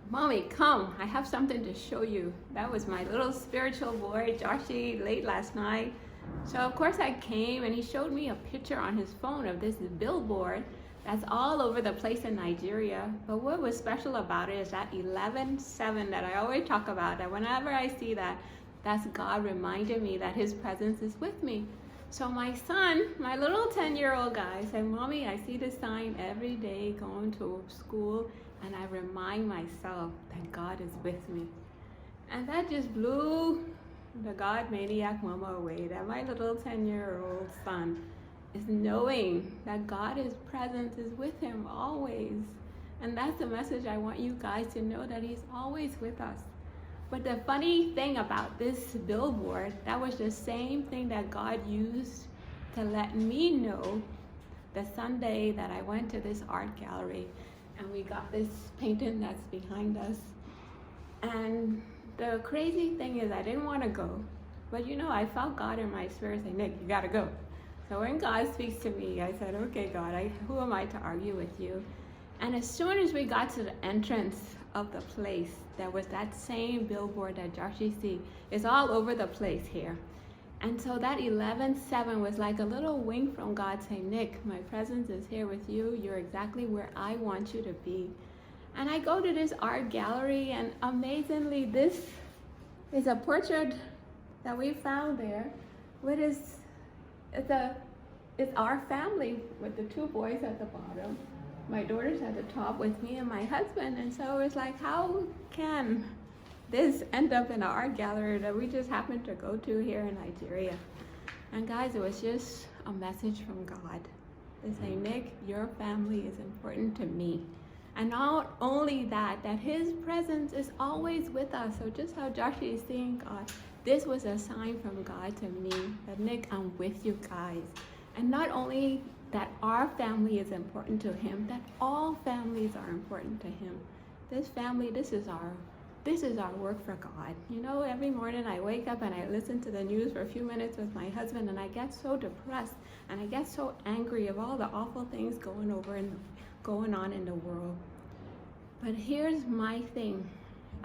Mommy, come, I have something to show you. That was my little spiritual boy, Joshi, late last night. So of course I came and he showed me a picture on his phone of this billboard that's all over the place in Nigeria. But what was special about it is that 11:7 that I always talk about, that whenever I see that, that's God reminding me that his presence is with me. So my son, my little 10-year-old guy said, Mommy, I see this sign every day going to school and I remind myself that God is with me. And that just blew the God maniac mama away, that my little 10-year-old son is knowing that God's presence is with him always. And that's the message I want you guys to know, that he's always with us. But the funny thing about this billboard, that was the same thing that God used to let me know the Sunday that I went to this art gallery and we got this painting that's behind us. And the crazy thing is I didn't want to go, but I felt God in my spirit say, Nick, you gotta go. So when God speaks to me, I said, okay, God, who am I to argue with you? And as soon as we got to the entrance of the place, there was that same billboard that Joshi see. It's all over the place here. And so that 11:7 was like a little wink from God saying, Nick, my presence is here with you. You're exactly where I want you to be. And I go to this art gallery, and amazingly, this is a portrait that we found there. It's our family with the two boys at the bottom. My daughter's at the top with me and my husband. And so it's like, how can this end up in an art gallery that we just happened to go to here in Nigeria? And guys, it was just a message from God to say, Nick, your family is important to me. And not only that his presence is always with us. So just how Joshua is seeing God, this was a sign from God to me that, Nick, I'm with you guys. And not only that our family is important to him, that all families are important to him. This family, this is our work for God. Every morning I wake up and I listen to the news for a few minutes with my husband, and I get so depressed and I get so angry of all the awful things going on in the world. But here's my thing.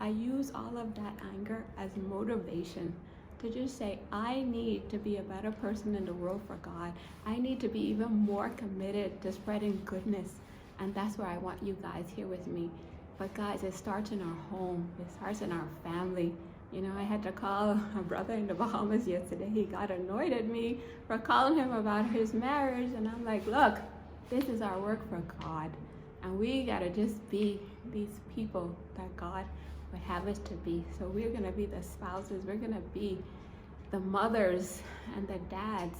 I use all of that anger as motivation to just say, I need to be a better person in the world for God. I need to be even more committed to spreading goodness. And that's where I want you guys here with me. But guys, it starts in our home. It starts in our family. I had to call a brother in the Bahamas yesterday. He got annoyed at me for calling him about his marriage. And I'm like, look, this is our work for God. And we gotta just be these people that God would have us to be. So we're gonna be the spouses, we're gonna be the mothers and the dads,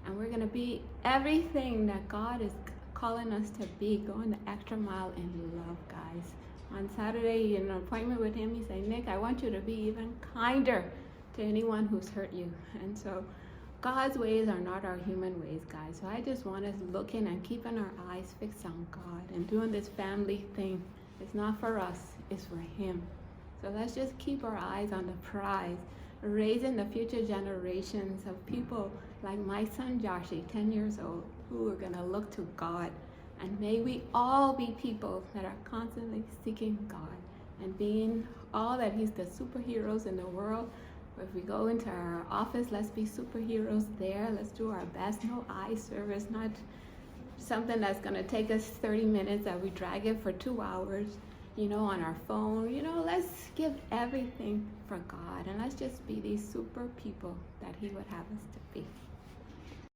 and we're gonna be everything that God is calling us to be, going the extra mile in love, guys. On Saturday, in an appointment with him, he said, Nick, I want you to be even kinder to anyone who's hurt you. And so God's ways are not our human ways, guys. So I just want us looking and keeping our eyes fixed on God and doing this family thing. It's not for us, it's for him. So let's just keep our eyes on the prize, raising the future generations of people like my son Joshi, 10 years old, who are gonna look to God. And may we all be people that are constantly seeking God and being all that he's the superheroes in the world. If we go into our office, let's be superheroes there. Let's do our best. No eye service, not something that's going to take us 30 minutes that we drag it for 2 hours, on our phone. Let's give everything for God, and let's just be these super people that he would have us to be.